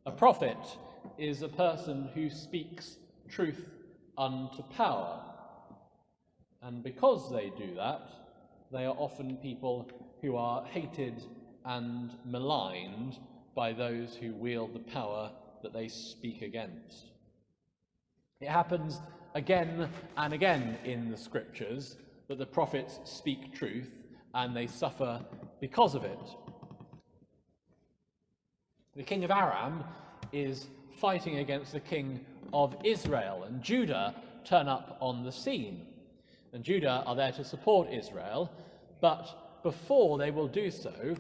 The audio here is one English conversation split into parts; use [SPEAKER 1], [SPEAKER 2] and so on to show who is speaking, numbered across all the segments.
[SPEAKER 1] A prophet is a person who speaks truth unto power. And because they do that, they are often people who are hated and maligned by those who wield the power that they speak against. It happens again and again in the scriptures that the prophets speak truth and they suffer because of it. The king of Aram is fighting against the king of Israel, and Judah turn up on the scene. And Judah are there to support Israel, but before they will do so,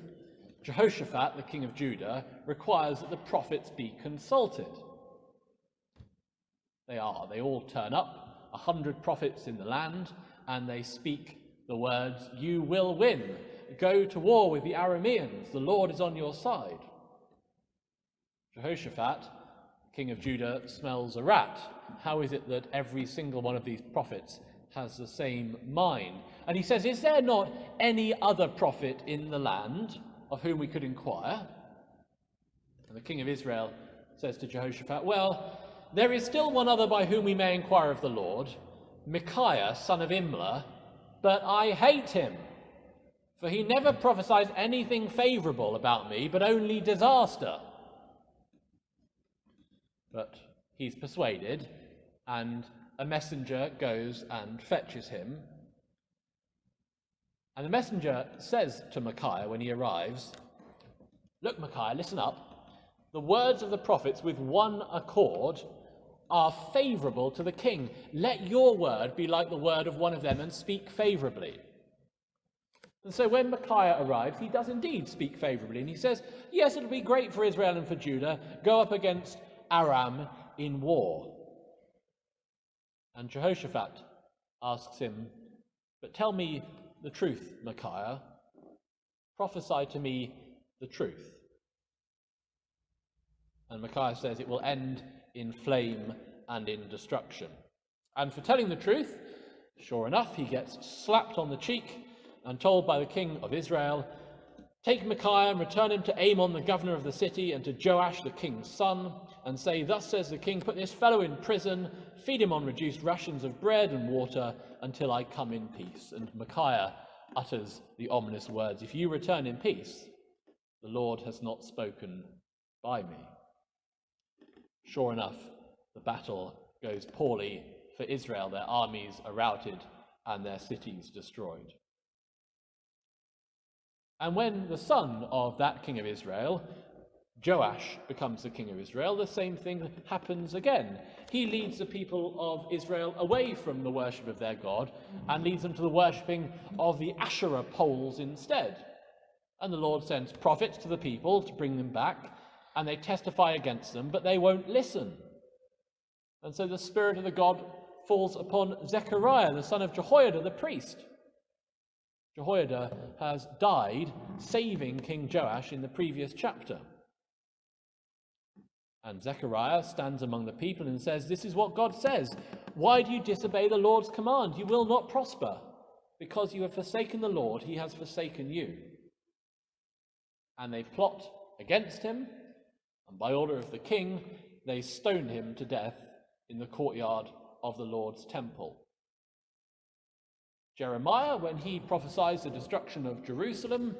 [SPEAKER 1] Jehoshaphat, the king of Judah, requires that the prophets be consulted. They all turn up, 100 prophets in the land, and they speak the words, "You will win. Go to war with the Arameans. The Lord is on your side." Jehoshaphat, king of Judah, smells a rat. How is it that every single one of these prophets has the same mind? And he says, "Is there not any other prophet in the land of whom we could inquire?" And the king of Israel says to Jehoshaphat, "Well, there is still one other by whom we may inquire of the Lord, Micaiah, son of Imlah, but I hate him, for he never prophesies anything favourable about me, but only disaster." But he's persuaded, and a messenger goes and fetches him. And the messenger says to Micaiah when he arrives, "Look, Micaiah, listen up. The words of the prophets with one accord are favourable to the king. Let your word be like the word of one of them and speak favourably." And so when Micaiah arrives, he does indeed speak favourably. And he says, "Yes, it'll be great for Israel and for Judah. Go up against Aram in war." And Jehoshaphat asks him, "But tell me the truth, Micaiah. Prophesy to me the truth." And Micaiah says, "It will end in flame and in destruction." And for telling the truth, sure enough, he gets slapped on the cheek and told by the king of Israel, "Take Micaiah and return him to Amon, the governor of the city, and to Joash, the king's son, and say, 'Thus says the king, put this fellow in prison, feed him on reduced rations of bread and water until I come in peace.'" And Micaiah utters the ominous words, "If you return in peace, the Lord has not spoken by me." Sure enough, the battle goes poorly for Israel. Their armies are routed and their cities destroyed. And when the son of that king of Israel, Joash, becomes the king of Israel, the same thing happens again. He leads the people of Israel away from the worship of their God and leads them to the worshipping of the Asherah poles instead. And the Lord sends prophets to the people to bring them back, and they testify against them, but they won't listen. And so the spirit of the God falls upon Zechariah, the son of Jehoiada, the priest. Jehoiada has died saving King Joash in the previous chapter. And Zechariah stands among the people and says, "This is what God says. Why do you disobey the Lord's command? You will not prosper. Because you have forsaken the Lord, he has forsaken you." And they plot against him, and by order of the king, they stone him to death in the courtyard of the Lord's temple. Jeremiah, when he prophesies the destruction of Jerusalem,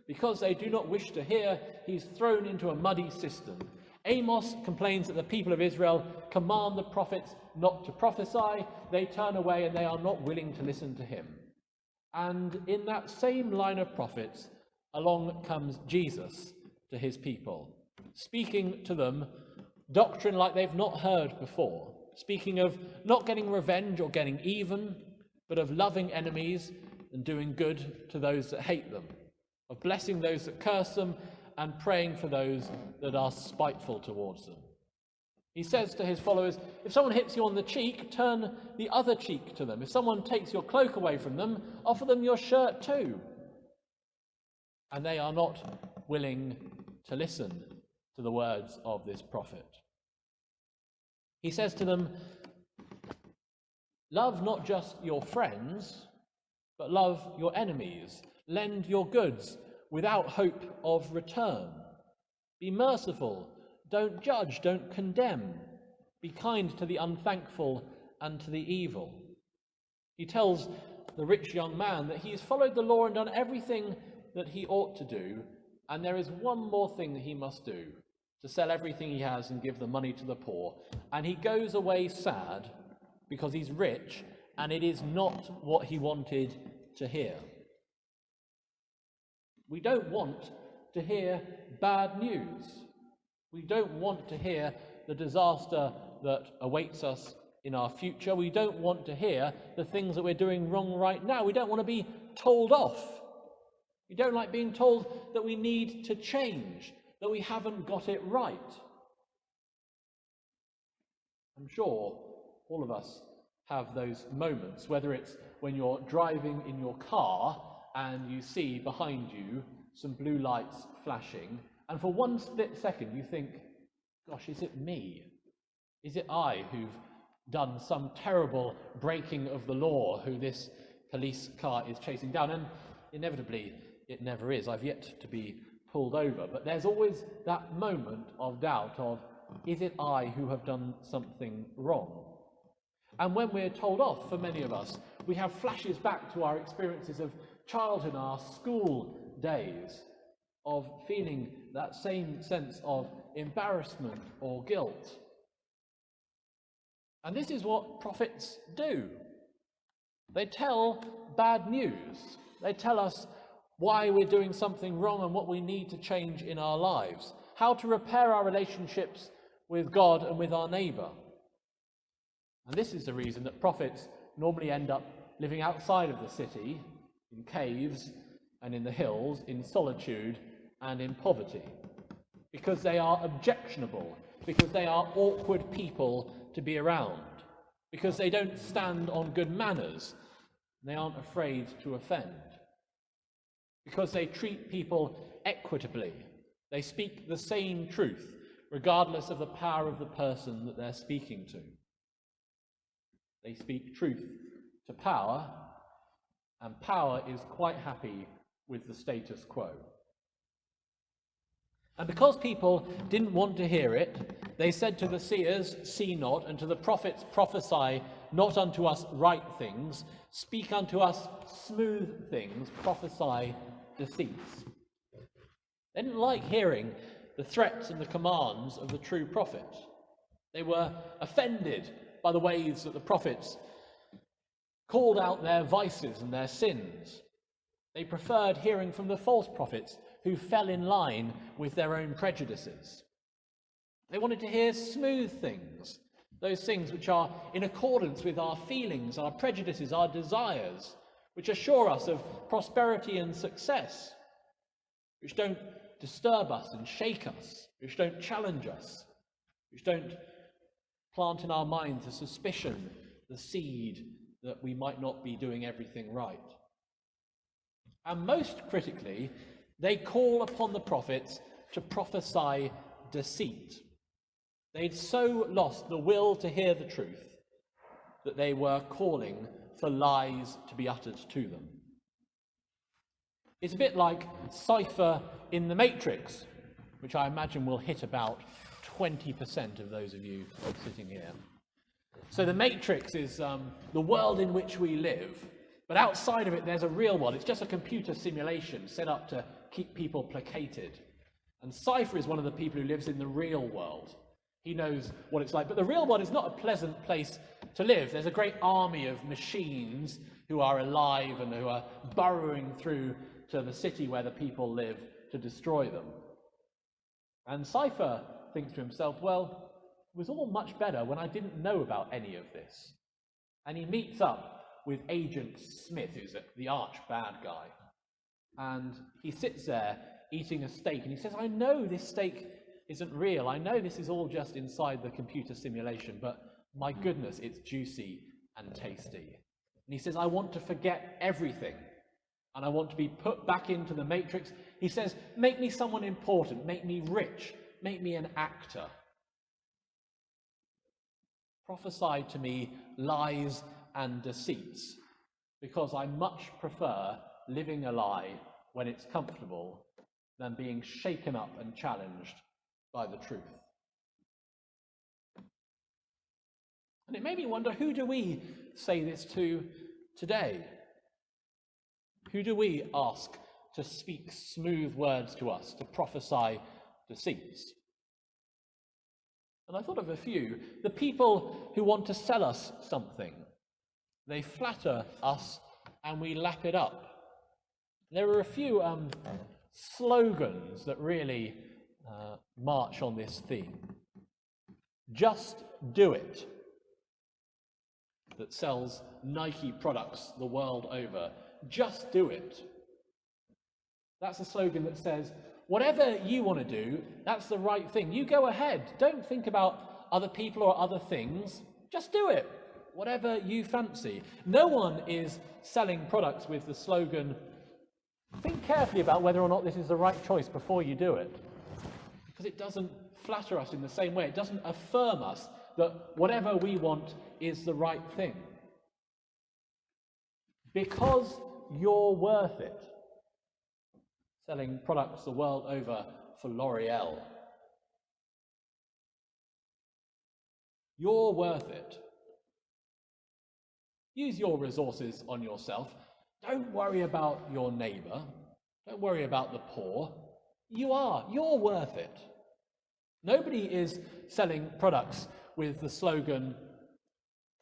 [SPEAKER 1] because they do not wish to hear, he's thrown into a muddy cistern. Amos complains that the people of Israel command the prophets not to prophesy. They turn away and they are not willing to listen to him. And in that same line of prophets, along comes Jesus to his people, speaking to them doctrine like they've not heard before, speaking of not getting revenge or getting even, but of loving enemies and doing good to those that hate them, of blessing those that curse them and praying for those that are spiteful towards them. He says to his followers, if someone hits you on the cheek, turn the other cheek to them. If someone takes your cloak away from them, offer them your shirt too. And they are not willing to listen to the words of this prophet. He says to them, love not just your friends, but love your enemies. Lend your goods without hope of return. Be merciful. Don't judge, don't condemn. Be kind to the unthankful and to the evil. He tells the rich young man that he's followed the law and done everything that he ought to do, and there is one more thing that he must do, to sell everything he has and give the money to the poor. And he goes away sad because he's rich, and it is not what he wanted to hear. We don't want to hear bad news. We don't want to hear the disaster that awaits us in our future. We don't want to hear the things that we're doing wrong right now. We don't want to be told off. We don't like being told that we need to change, that we haven't got it right. I'm sure all of us have those moments, whether it's when you're driving in your car and you see behind you some blue lights flashing, and for one split second you think, gosh, is it me? Is it I who've done some terrible breaking of the law, who this police car is chasing down? And inevitably, it never is. I've yet to be pulled over. But there's always that moment of doubt of, is it I who have done something wrong? And when we're told off, for many of us, we have flashes back to our experiences of childhood, our school days, of feeling that same sense of embarrassment or guilt. And this is what prophets do. They tell bad news. They tell us why we're doing something wrong and what we need to change in our lives, how to repair our relationships with God and with our neighbour. And this is the reason that prophets normally end up living outside of the city, in caves and in the hills, in solitude and in poverty, because they are objectionable, because they are awkward people to be around, because they don't stand on good manners, they aren't afraid to offend, because they treat people equitably, they speak the same truth, regardless of the power of the person that they're speaking to. They speak truth to power, and power is quite happy with the status quo. And because people didn't want to hear it, they said to the seers, "See not," and to the prophets, "Prophesy not unto us right things, speak unto us smooth things, prophesy deceits." They didn't like hearing the threats and the commands of the true prophet. They were offended by the ways that the prophets called out their vices and their sins. They preferred hearing from the false prophets who fell in line with their own prejudices. They wanted to hear smooth things, those things which are in accordance with our feelings, our prejudices, our desires, which assure us of prosperity and success, which don't disturb us and shake us, which don't challenge us, which don't plant in our minds the suspicion, the seed that we might not be doing everything right. And most critically, they call upon the prophets to prophesy deceit. They'd so lost the will to hear the truth that they were calling for lies to be uttered to them. It's a bit like Cypher in The Matrix, which I imagine will hit about 20% of those of you sitting here. So The Matrix is the world in which we live, but outside of it there's a real world. It's just a computer simulation set up to keep people placated. And Cypher is one of the people who lives in the real world. He knows what it's like. But the real world is not a pleasant place to live. There's a great army of machines who are alive and who are burrowing through to the city where the people live to destroy them. And Cypher thinks to himself, well, it was all much better when I didn't know about any of this. And he meets up with Agent Smith, who's the arch bad guy. And he sits there eating a steak, and he says, I know this steak isn't real. I know this is all just inside the computer simulation, but my goodness, it's juicy and tasty. And he says, I want to forget everything, and I want to be put back into the Matrix. He says, make me someone important, make me rich, make me an actor. Prophesy to me lies and deceits, because I much prefer living a lie when it's comfortable than being shaken up and challenged by the truth. And it made me wonder, who do we say this to today? Who do we ask to speak smooth words to us, to prophesy deceits? And I thought of a few. The people who want to sell us something. They flatter us and we lap it up. There are a few slogans that really march on this theme. Just do it, that sells Nike products the world over. Just do it. That's a slogan that says, whatever you want to do, that's the right thing. You go ahead. Don't think about other people or other things. Just do it. Whatever you fancy. No one is selling products with the slogan, think carefully about whether or not this is the right choice before you do it. Because it doesn't flatter us in the same way. It doesn't affirm us that whatever we want is the right thing. Because you're worth it. Selling products the world over for L'Oreal. You're worth it. Use your resources on yourself. Don't worry about your neighbour. Don't worry about the poor. You're worth it. Nobody is selling products with the slogan,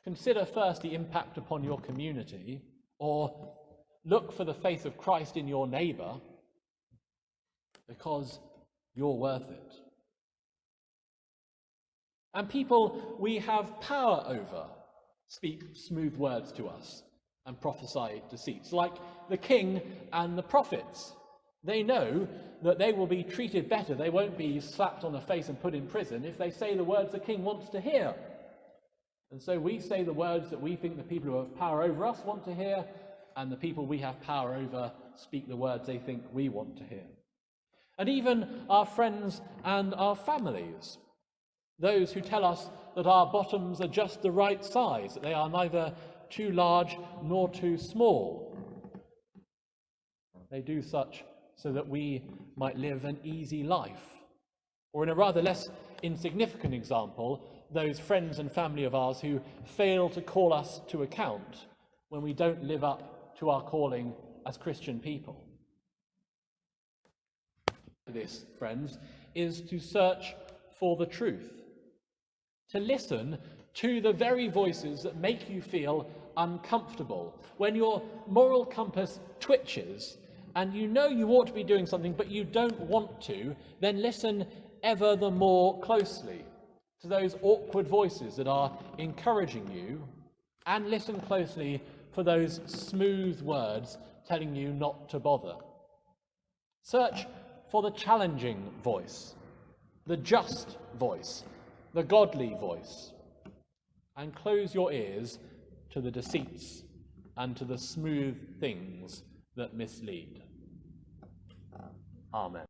[SPEAKER 1] consider first the impact upon your community, or look for the face of Christ in your neighbour, because you're worth it. And people we have power over speak smooth words to us and prophesy deceits, like the king and the prophets. They know that they will be treated better, they won't be slapped on the face and put in prison if they say the words the king wants to hear. And so we say the words that we think the people who have power over us want to hear, and the people we have power over speak the words they think we want to hear. And even our friends and our families, those who tell us that our bottoms are just the right size, that they are neither too large nor too small. They do such so that we might live an easy life. Or in a rather less insignificant example, those friends and family of ours who fail to call us to account when we don't live up to our calling as Christian people. This, friends, is to search for the truth, to listen to the very voices that make you feel uncomfortable. When your moral compass twitches and you know you ought to be doing something but you don't want to, then listen ever the more closely to those awkward voices that are encouraging you, and listen closely for those smooth words telling you not to bother. Search for the challenging voice, the just voice, the godly voice, and close your ears to the deceits and to the smooth things that mislead. Amen.